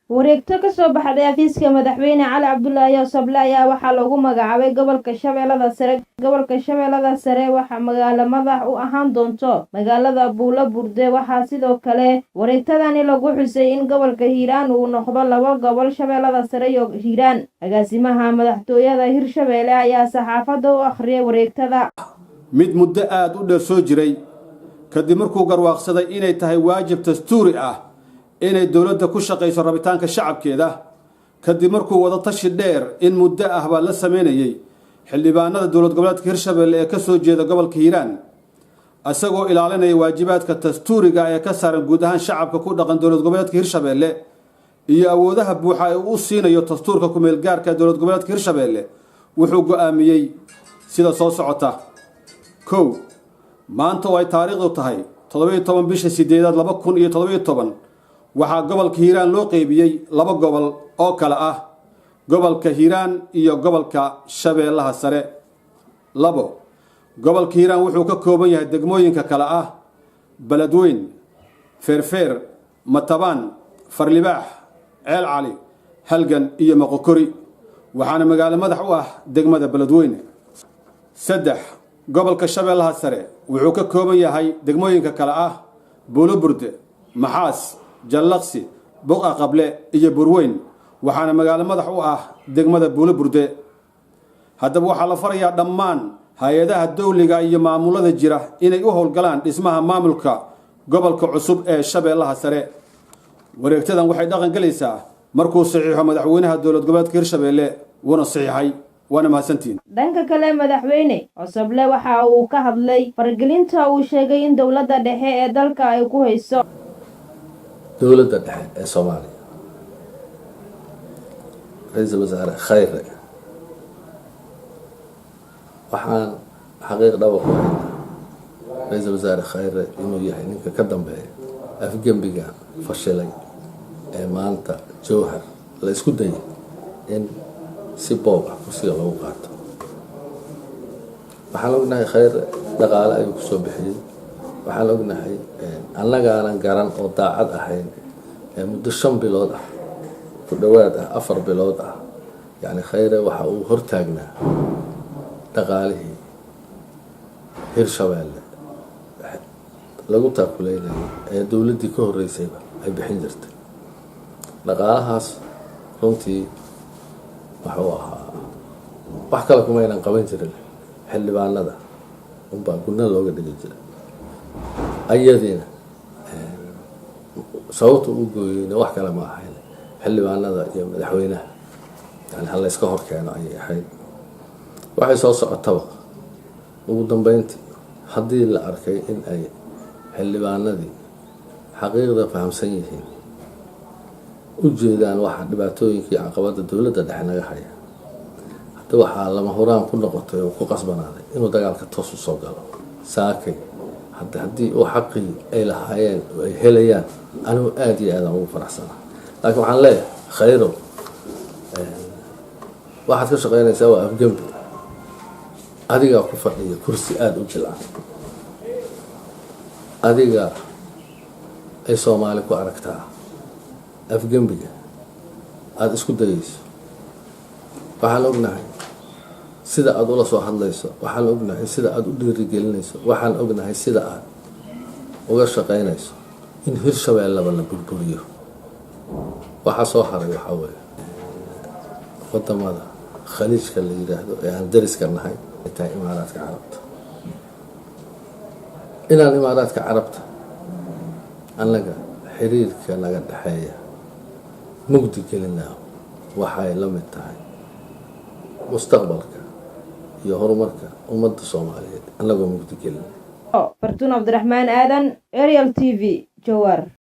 wareegto ka soo baxday xafiiska madaxweyne Cali Cabdullaahi Yoosable ayaa waxaa lagu magacaabay gobolka Shabeellada Sare. Gobolka Shabeellada Sare waxaa magaalo madax u ahaan doonto magaalada Buulaburde. Waxaa sidoo kale wareegtadani lagu xusay in gobolka Hiiraan uu noqdo laba gobol, Shabeellada Sare iyo Hiiraan. Agaasimaha madaxtooyada Hirshabelle ayaa saxaafadda u akhriyay wareegtada. mid muddo aad u dheer soo jiray kadib markuu garwaaqsaday inay tahay waajib dastuuri ah inay dawladda ku shaqeyso rabitaanka shacabkeeda, kadib markuu wada tashi dheer in muddo ah baa la sameynayay xildhibaanada dowlad goboleedka Hirshabelle ee ka soo jeeda gobolka Hiiraan, asagoo ilaalinaya waajibaadka dastuuriga ee ka saaran guud ahaan shacabka ku dhaqan dowlad goboleedka Hirshabelle iyo awoodaha buuxa ee uu siinayo dastuurka ku meel gaarka dowlad goboleedka Hirshabelle. wuxuu go'aamiyay sida soo socota: kow, maanta oo ay taariikhdu tahay 17 bisha 8 2017 waxaa gobolka Hiiraan loo qaybiyay laba gobol oo kala ah gobolka Hiiraan iyo gobolka Shabeellaha Sare. labo, gobolka Hiiraan wuxuu ka kooban yahay degmooyinka kala ah Beledweyne, Feerfeer, Matabaan, Farlibaax, Ceel Cali, Halgan iyo Moqokori, waxaana magaalo madax u ah degmada Beledweyne. saddex, gobolka Shabeellaha Sare wuxuu ka kooban yahay degmooyinka kala ah Buulaburde, Maxaas, Jallaqsi, Buqa Qable iyo Burweyn, waxaana magaalo madax u ah degmada Buulaburde. haddaba waxaa la farayaa dhammaan hay-adaha dawliga iyo maamulada jira inay u howlgalaan dhismaha maamulka gobolka cusub ee Shabeellaha Sare. wareegtadan waxay dhaqan galaysaa markuu saxiixo madaxweynaha dowlad goboleedka Hirshabelle wuuna saxiixay. waana mahadsantiin. dhanka kale madaxweyne Yoosable waxa uu ka hadlay faragelinta uu sheegay in dowladda dhexe ee dalka ay ku hayso dowladda dhexe ee Soomaaliya. ra'iisul wasaare Khayre waxaan xaqiiq dhab ku haynaa ra'iisul wasaare Khayre inuu yahay ninka ka dambeeya afgembiga fashilay ee maanta Jowhar la isku dayay in si boob ah kursiga lagu qaato. waxaan ognahay Khayre dhaqaale ayuu ku soo bixiyay. waxaan ognahay annagaanan garan oo daacad ahayn muddo 5 bilood ah ku dhawaad 4 bilood ah yani Khayre waxa uu hortaagnaa dhaqaalihii Hirshabelle lagu taakuleynay ee dawladdii ka horeysayba ay bixin jirtay. dhaqaalahaas runtii wuxuu ahaa wax kale kuma aynan qaban jirin. xildhibaanada unbaa gudna looga dhigi jiray. ayadiina sababta uu gooyeyna wax kale ma ahayn xildhibaanada iyo madaxweynaha yani hal iska hor keeno ayay ahayd. waxay soo socotaba ugu dambeyntii haddii la arkay in ay xildhibaanadii xaqiiqda fahamsan yihiin u jeedaan waxa dhibaatooyinkii caqabada dowladda dhexe naga haya, hadda waxaa lama huraan ku noqotay oo ku qasbanaaday inuu dagaalka toos u soo galo. saakay haddii uu xaqii ay lahaayeen oo ay helayaan anigu aad iyo aad ugu faraxsana. laakiin waxaan leeyahay Khayro waxaad ka shaqeynaysaa waa afgembi. adigaa ku fadhiya kursi aad u jilcan, adiga ay Soomaali ku aragtaa afgembiga aad isku dayayso. waxaan ognahay sida aad ula soo hadlayso, waxaan ognahay sida aad u dhiirigelinayso, waxaan ognahay sida aad uga shaqeynayso in Hirshabelle la burburiyo. waxaa soo haray waxaa weeye wadamada khaliijka la yiraahdo ee aan dariska nahay tahay imaaraadka carabta. inaan imaaraadka carabta annaga xiriirka naga dhaxeeya mugdi gelinaa waxay la mid tahay mustaqbalka iyo horumarka ummadda Soomaaliyeed annagoo mugdi gelin. Fartuun Cabdiraxmaan Aadan, Ariel TV, Jowhar.